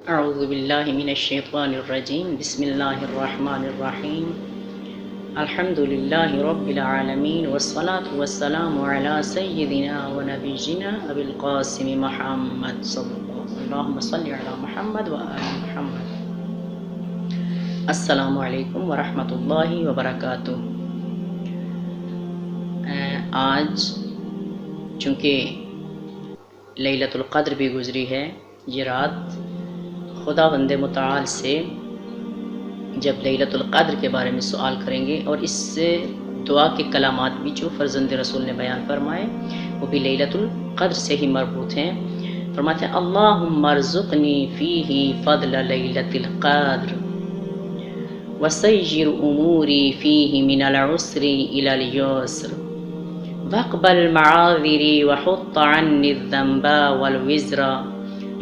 اعوذ باللہ من الشیطان الرجیم بسم اللہ الرحمن الرحیم الحمد للہ رب العالمین والصلاة والسلام علی سیدنا و نبینا ابی القاسم محمد صلی اللہم صلی علی محمد و آل محمد۔ السلام علیکم ورحمۃ اللہ وبرکاتہ۔ آج چونکہ لیلۃ القدر بھی گزری ہے، یہ رات خداوند متعال سے جب لیلۃ القدر کے بارے میں سوال کریں گے، اور اس سے دعا کے کلامات بھی جو فرزند رسول نے بیان فرمائے وہ بھی لیلۃ القدر سے ہی مربوط ہیں۔ فرماتے ہیں اللہم ارزقنی فیہ فضل لیلۃ القدر وسیر اموری فیہ من العسر الی اليسر واقبل معاذری وحط عنی الذنب والوزر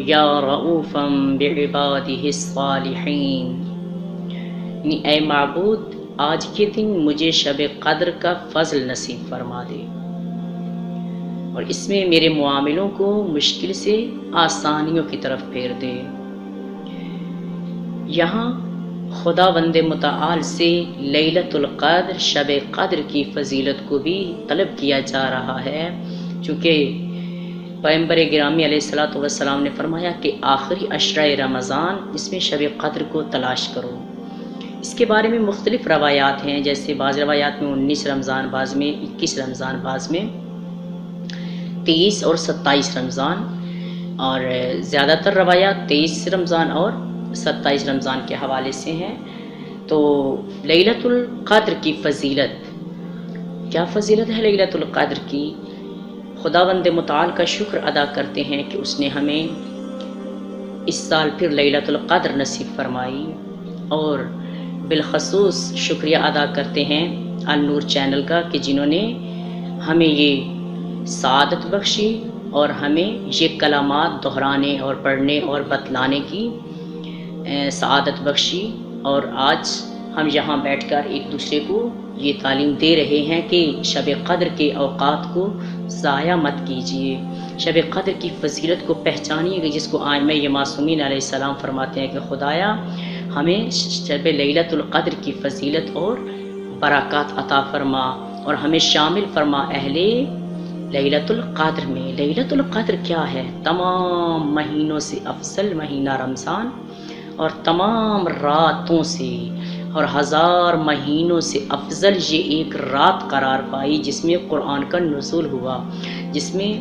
یا رؤوفا بعبادہ الصالحین۔ یعنی اے معبود، آج کے دن مجھے شب قدر کا فضل نصیب فرما دے اور اس میں میرے معاملوں کو مشکل سے آسانیوں کی طرف پھیر دے۔ یہاں خداوند متعال سے لیلۃ القدر، شب قدر کی فضیلت کو بھی طلب کیا جا رہا ہے، چونکہ پیغمبر گرامی علیہ الصلوۃ والسلام نے فرمایا کہ آخری عشرہ رمضان، اس میں شب قدر کو تلاش کرو۔ اس کے بارے میں مختلف روایات ہیں، جیسے بعض روایات میں 19 رمضان، بعض میں 21 رمضان، بعض میں 23 اور 27 رمضان، اور زیادہ تر روایات 23 رمضان اور 27 رمضان کے حوالے سے ہیں۔ تو لیلۃ القدر کی فضیلت، کیا فضیلت ہے لیلۃ القدر کی؟ خداوند متعال کا شکر ادا کرتے ہیں کہ اس نے ہمیں اس سال پھر لیلۃ القدر نصیب فرمائی، اور بالخصوص شکریہ ادا کرتے ہیں النور چینل کا کہ جنہوں نے ہمیں یہ سعادت بخشی اور ہمیں یہ کلمات دہرانے اور پڑھنے اور بتلانے کی سعادت بخشی، اور آج ہم یہاں بیٹھ کر ایک دوسرے کو یہ تعلیم دے رہے ہیں کہ شب قدر کے اوقات کو ضائع مت کیجیے، شب قدر کی فضیلت کو پہچانیے کہ جس کو ائمہ معصومین علیہ السلام فرماتے ہیں کہ خدایا ہمیں شب لیلۃ القدر کی فضیلت اور برکات عطا فرما اور ہمیں شامل فرما اہل لیلۃ القدر میں۔ لیلۃ القدر کیا ہے؟ تمام مہینوں سے افضل مہینہ رمضان، اور تمام راتوں سے اور 1000 مہینوں سے افضل یہ ایک رات قرار پائی جس میں قرآن کا نزول ہوا، جس میں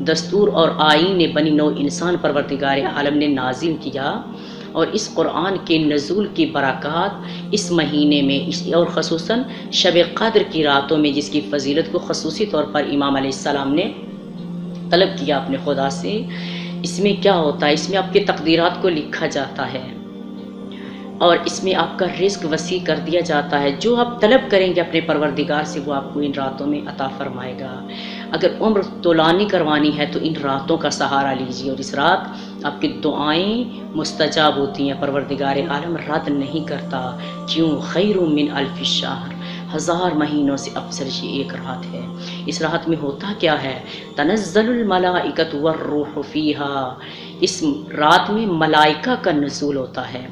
دستور اور آئین بنی نوع انسان پروردگار عالم نے نازل کیا، اور اس قرآن کے نزول کی برکات اس مہینے میں اور خصوصاً شب قدر کی راتوں میں، جس کی فضیلت کو خصوصی طور پر امام علیہ السلام نے طلب کیا اپنے خدا سے۔ اس میں کیا ہوتا ہے؟ اس میں آپ کے تقدیرات کو لکھا جاتا ہے، اور اس میں آپ کا رزق وسیع کر دیا جاتا ہے۔ جو آپ طلب کریں گے اپنے پروردگار سے وہ آپ کو ان راتوں میں عطا فرمائے گا۔ اگر عمر طولانی کروانی ہے تو ان راتوں کا سہارا لیجیے، اور اس رات آپ کی دعائیں مستجاب ہوتی ہیں، پروردگار عالم رد نہیں کرتا۔ کیوں؟ خیر من الف شہر، 1000 مہینوں سے افضل یہ ایک رات ہے۔ اس رات میں ہوتا کیا ہے؟ تنزل الملائکۃ والروح فیہا، اس رات میں ملائکہ کا نزول ہوتا ہے،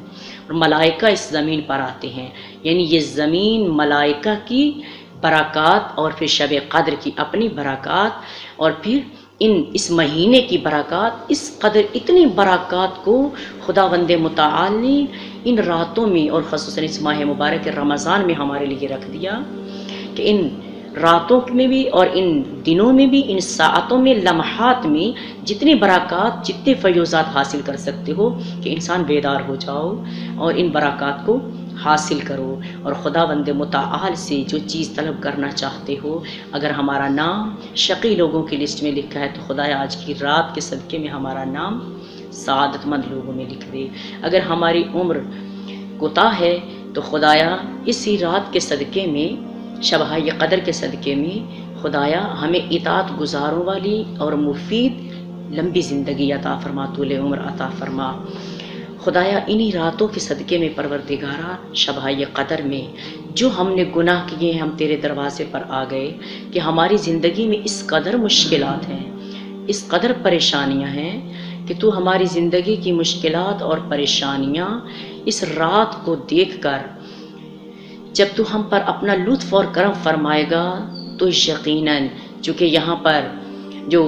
اور ملائکہ اس زمین پر آتے ہیں، یعنی یہ زمین ملائکہ کی برکات اور پھر شب قدر کی اپنی برکات، اور پھر اس مہینے کی برکات، اس قدر اتنی برکات کو خداوند متعال نے ان راتوں میں اور خصوصاً اس ماہ مبارک رمضان میں ہمارے لیے رکھ دیا کہ ان راتوں میں بھی اور ان دنوں میں بھی، ان ساعتوں میں، لمحات میں جتنی برکات، جتنے فیوزات حاصل کر سکتے ہو کہ انسان بیدار ہو جاؤ اور ان برکات کو حاصل کرو، اور خداوند متعال سے جو چیز طلب کرنا چاہتے ہو۔ اگر ہمارا نام شقی لوگوں کی لسٹ میں لکھا ہے تو خدایا آج کی رات کے صدقے میں ہمارا نام سعادت مند لوگوں میں لکھ دے۔ اگر ہماری عمر کوتاہ ہے تو خدایا اسی رات کے صدقے میں، شبہ قدر کے صدقے میں، خدایا ہمیں اطاعت گزاروں والی اور مفید لمبی زندگی عطا فرما، طول عمر عطا فرما۔ خدایا انہی راتوں کے صدقے میں پروردگارا، شبہ قدر میں جو ہم نے گناہ کیے ہیں، ہم تیرے دروازے پر آ گئے کہ ہماری زندگی میں اس قدر مشکلات ہیں، اس قدر پریشانیاں ہیں کہ تو ہماری زندگی کی مشکلات اور پریشانیاں اس رات کو دیکھ کر جب تو ہم پر اپنا لطف اور کرم فرمائے گا تو یقیناً، چونکہ یہاں پر جو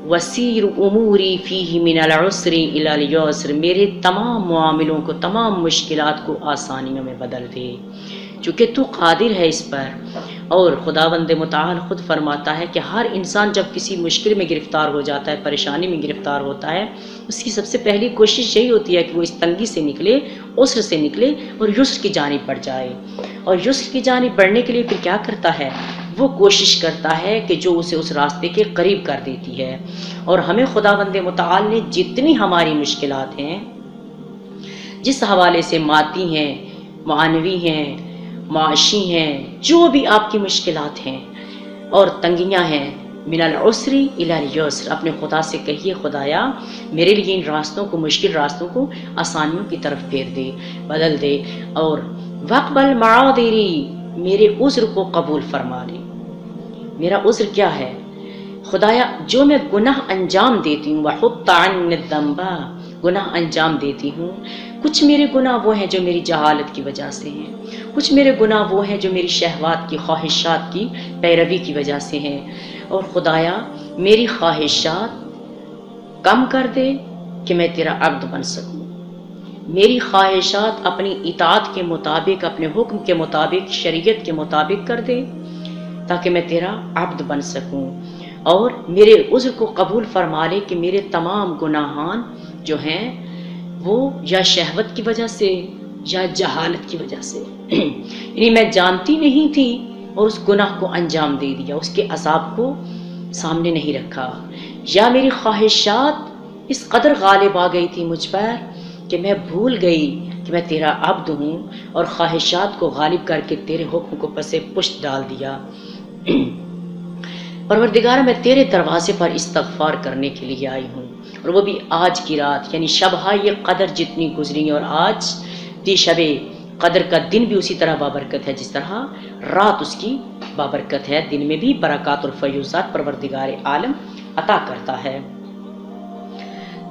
وسیر اموری فیہ من العسر الی الیسر، میرے تمام معاملوں کو، تمام مشکلات کو آسانیوں میں بدل دے، چونکہ تو قادر ہے اس پر۔ اور خداوند متعال خود فرماتا ہے کہ ہر انسان جب کسی مشکل میں گرفتار ہو جاتا ہے، پریشانی میں گرفتار ہوتا ہے، اس کی سب سے پہلی کوشش یہی ہوتی ہے کہ وہ اس تنگی سے نکلے، عسر سے نکلے اور یسر کی جانب بڑھ جائے۔ اور یسر کی جانب بڑھنے کے لیے پھر کیا کرتا ہے؟ وہ کوشش کرتا ہے کہ جو اسے اس راستے کے قریب کر دیتی ہے۔ اور ہمیں خداوند متعال نے جتنی ہماری مشکلات ہیں، جس حوالے سے مادی ہیں، معنوی ہیں، معاشی ہیں، جو بھی آپ کی مشکلات ہیں اور تنگیاں ہیں، من العسر الی الیسر، اپنے خدا سے کہیے خدایا میرے لیے ان راستوں کو، مشکل راستوں کو آسانیوں کی طرف پھیر دے، بدل دے، اور وقبل معاذری، میرے عذر کو قبول فرما لے۔ میرا عذر کیا ہے؟ خدایا جو میں گناہ انجام دیتی ہوں، وحط عنی الذنب، گناہ انجام دیتی ہوں، کچھ میرے گناہ وہ ہیں جو میری جہالت کی وجہ سے ہیں، کچھ میرے گناہ وہ ہیں جو میری شہوات کی، خواہشات کی پیروی کی وجہ سے ہیں، اور خدایا میری خواہشات کم کر دے کہ میں تیرا عبد بن سکوں، میری خواہشات اپنی اطاعت کے مطابق، اپنے حکم کے مطابق، شریعت کے مطابق کر دے تاکہ میں تیرا عبد بن سکوں، اور میرے عذر کو قبول فرما لے کہ میرے تمام گناہان جو ہیں وہ یا شہوت کی وجہ سے یا جہالت کی وجہ سے یعنی میں جانتی نہیں تھی اور اس گناہ کو انجام دے دیا، اس کے عذاب کو سامنے نہیں رکھا، یا میری خواہشات اس قدر غالب آ گئی تھی مجھ پر کہ میں بھول گئی کہ میں تیرا عبد ہوں، اور خواہشات کو غالب کر کے تیرے حکم کو پس پشت ڈال دیا۔ پروردگار میں تیرے دروازے پر استغفار کرنے کے لیے آئی ہوں، اور وہ بھی آج کی رات، یعنی شب-ے قدر جتنی گزری، اور آج بھی شب قدر کا دن بھی اسی طرح بابرکت ہے جس طرح رات اس کی بابرکت ہے، دن میں بھی برکات اور فیوزات پروردگار عالم عطا کرتا ہے۔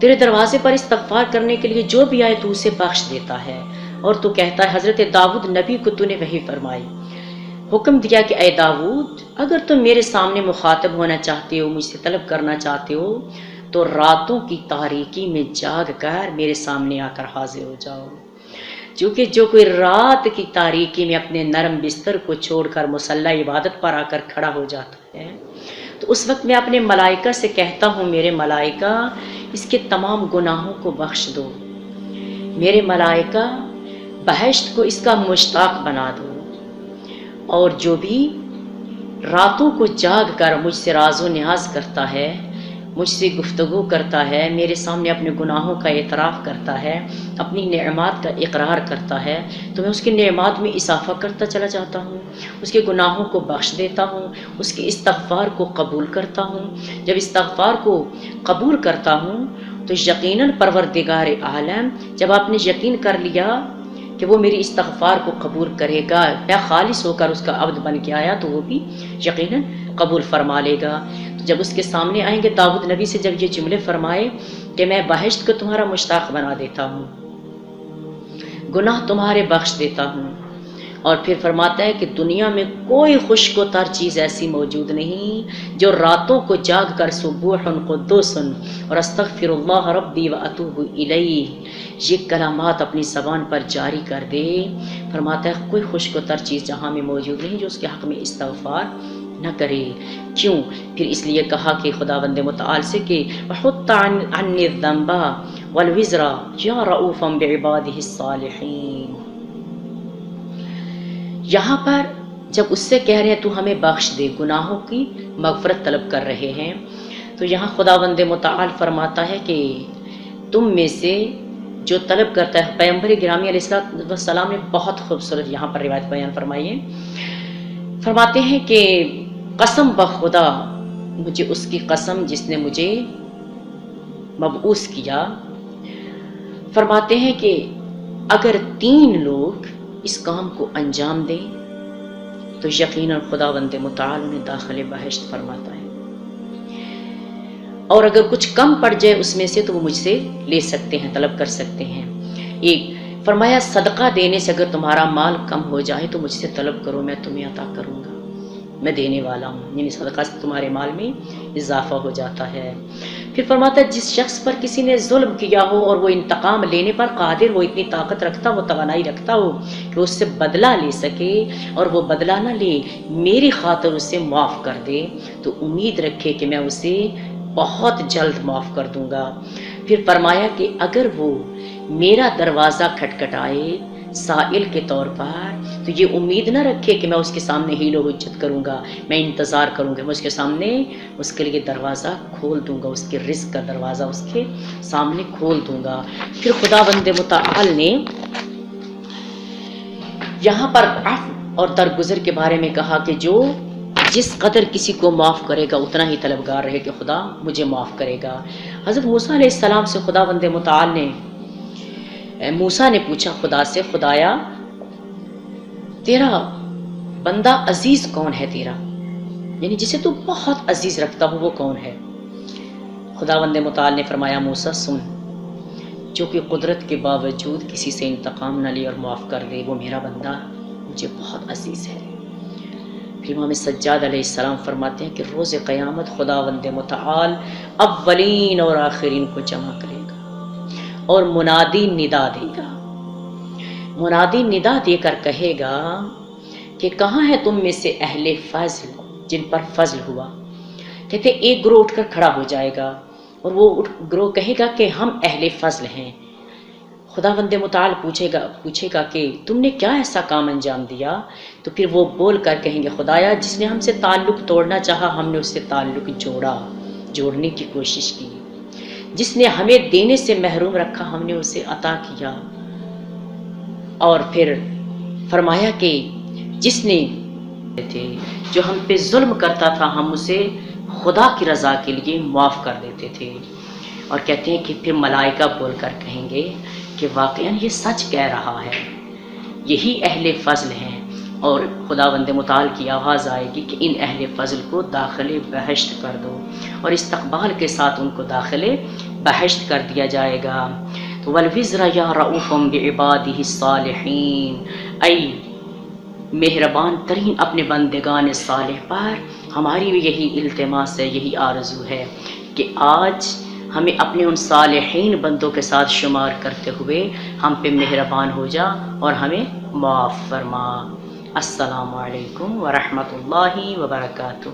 تیرے دروازے پر استغفار کرنے کے لیے جو بھی آئے تو اسے بخش دیتا ہے، اور تو کہتا ہے، حضرت داؤد نبی کو تو نے وحی فرمائی، حکم دیا کہ اے داؤد اگر تم میرے سامنے مخاطب ہونا چاہتے ہو، مجھ سے طلب کرنا چاہتے ہو، تو راتوں کی تاریکی میں جاگ کر میرے سامنے آ کر حاضر ہو جاؤ، کیونکہ جو کوئی رات کی تاریکی میں اپنے نرم بستر کو چھوڑ کر مصلی عبادت پر آ کر کھڑا ہو جاتا ہے، تو اس وقت میں اپنے ملائکہ سے کہتا ہوں، میرے ملائکہ اس کے تمام گناہوں کو بخش دو، میرے ملائکہ بہشت کو اس کا مشتاق بنا دو، اور جو بھی راتوں کو جاگ کر مجھ سے راز و نیاز کرتا ہے، مجھ سے گفتگو کرتا ہے، میرے سامنے اپنے گناہوں کا اعتراف کرتا ہے، اپنی نعمات کا اقرار کرتا ہے، تو میں اس کے نعمات میں اضافہ کرتا چلا جاتا ہوں، اس کے گناہوں کو بخش دیتا ہوں، اس کے استغفار کو قبول کرتا ہوں۔ جب استغفار کو قبول کرتا ہوں تو یقیناً پروردگار عالم، جب آپ نے یقین کر لیا کہ وہ میری استغفار کو قبول کرے گا، میں خالص ہو کر اس کا عبد بن کے آیا، تو وہ بھی یقیناً قبول فرما لے گا۔ تو جب اس کے سامنے آئیں گے داؤد نبی سے جب یہ جملے فرمائے کہ میں بہشت کو تمہارا مشتاق بنا دیتا ہوں، گناہ تمہارے بخش دیتا ہوں، اور پھر فرماتا ہے کہ دنیا میں کوئی خوشک و تر چیز ایسی موجود نہیں جو راتوں کو جاگ کر سبوح قدوس اور استغفر اللہ ربی و اتوب الیہ یہ کلمات اپنی زبان پر جاری کر دے۔ فرماتا ہے کوئی خوشک و تر چیز جہاں میں موجود نہیں جو اس کے حق میں استغفار نہ کرے۔ کیوں؟ پھر اس لیے کہا کہ خداوند متعال سے کہ وحط عنی الذنب والوزر یا رؤوفا بعباده الصالحین۔ یہاں پر جب اس سے کہہ رہے ہیں تو ہمیں بخش دے، گناہوں کی مغفرت طلب کر رہے ہیں، تو یہاں خداوند متعال فرماتا ہے کہ تم میں سے جو طلب کرتا ہے، پیغمبر گرامی علیہ السلام نے بہت خوبصورت یہاں پر روایت بیان فرمائی ہے، فرماتے ہیں کہ قسم بخدا، مجھے اس کی قسم جس نے مجھے مبعوث کیا، فرماتے ہیں کہ اگر 3 لوگ اس کام کو انجام دیں تو یقیناً خداوند متعال انہیں داخل بہشت فرماتا ہے، اور اگر کچھ کم پڑ جائے اس میں سے تو وہ مجھ سے لے سکتے ہیں، طلب کر سکتے ہیں۔ ایک فرمایا صدقہ دینے سے اگر تمہارا مال کم ہو جائے تو مجھ سے طلب کرو، میں تمہیں عطا کروں گا، میں دینے والا ہوں، یعنی صدقہ سے تمہارے مال میں اضافہ ہو جاتا ہے۔ پھر فرماتا ہے جس شخص پر کسی نے ظلم کیا ہو اور وہ انتقام لینے پر قادر ہو، اتنی طاقت رکھتا ہو، توانائی رکھتا ہو کہ اس سے بدلہ لے سکے اور وہ بدلہ نہ لے، میری خاطر اسے معاف کر دے، تو امید رکھے کہ میں اسے بہت جلد معاف کر دوں گا۔ پھر فرمایا کہ اگر وہ میرا دروازہ کھٹکھٹائے سائل کے طور پر تو یہ امید نہ رکھے کہ میں اس کے سامنے حیل و حجت کروں گا، میں انتظار کروں گا، میں اس کے سامنے اس کے لیے دروازہ کھول دوں گا، اس کے رزق کا دروازہ اس کے سامنے کھول دوں گا۔ پھر خداوند متعال نے یہاں پر عفو اور درگزر کے بارے میں کہا کہ جو جس قدر کسی کو معاف کرے گا اتنا ہی طلبگار رہے کہ خدا مجھے معاف کرے گا۔ حضرت موسیٰ علیہ السلام سے خداوند متعال نے موسیٰ نے پوچھا خدا سے، خدایا تیرا بندہ عزیز کون ہے تیرا، یعنی جسے تو بہت عزیز رکھتا ہوں وہ کون ہے؟ خداوند متعال نے فرمایا موسیٰ سن، جو کہ قدرت کے باوجود کسی سے انتقام نہ لے اور معاف کر دے، وہ میرا بندہ مجھے بہت عزیز ہے۔ پھر امام سجاد علیہ السلام فرماتے ہیں کہ روز قیامت خداوند متعال اولین اور آخرین کو جمع کرے گا اور منادی ندا دے گا، منادی ندا دے کر کہے گا کہ کہاں ہے تم میں سے اہل فضل جن پر فضل ہوا؟ کہتے ایک گروہ اٹھ کر کھڑا ہو جائے گا اور وہ گروہ کہے گا کہ ہم اہل فضل ہیں۔ خداوند متعال پوچھے گا کہ تم نے کیا ایسا کام انجام دیا؟ تو پھر وہ بول کر کہیں گے خدایا جس نے ہم سے تعلق توڑنا چاہا ہم نے اس سے تعلق جوڑنے کی کوشش کی، جس نے ہمیں دینے سے محروم رکھا ہم نے اسے عطا کیا، اور پھر فرمایا کہ جس نے جو ہم پہ ظلم کرتا تھا ہم اسے خدا کی رضا کے لیے معاف کر دیتے تھے۔ اور کہتے ہیں کہ پھر ملائکہ بول کر کہیں گے کہ واقعاً یہ سچ کہہ رہا ہے، یہی اہل فضل ہیں، اور خداوند متعال کی آواز آئے گی کہ ان اہل فضل کو داخل بہشت کر دو، اور استقبال کے ساتھ ان کو داخل بہشت کر دیا جائے گا۔ تو والوزر یا رؤوف بعبادہ الصالحین، اے مہربان ترین اپنے بندگان صالح پر ہماری بھی یہی التماس ہے، یہی آرزو ہے کہ آج ہمیں اپنے ان صالحین بندوں کے ساتھ شمار کرتے ہوئے ہم پہ مہربان ہو جا اور ہمیں معاف فرما۔ السلام علیکم ورحمۃ اللہ وبرکاتہ۔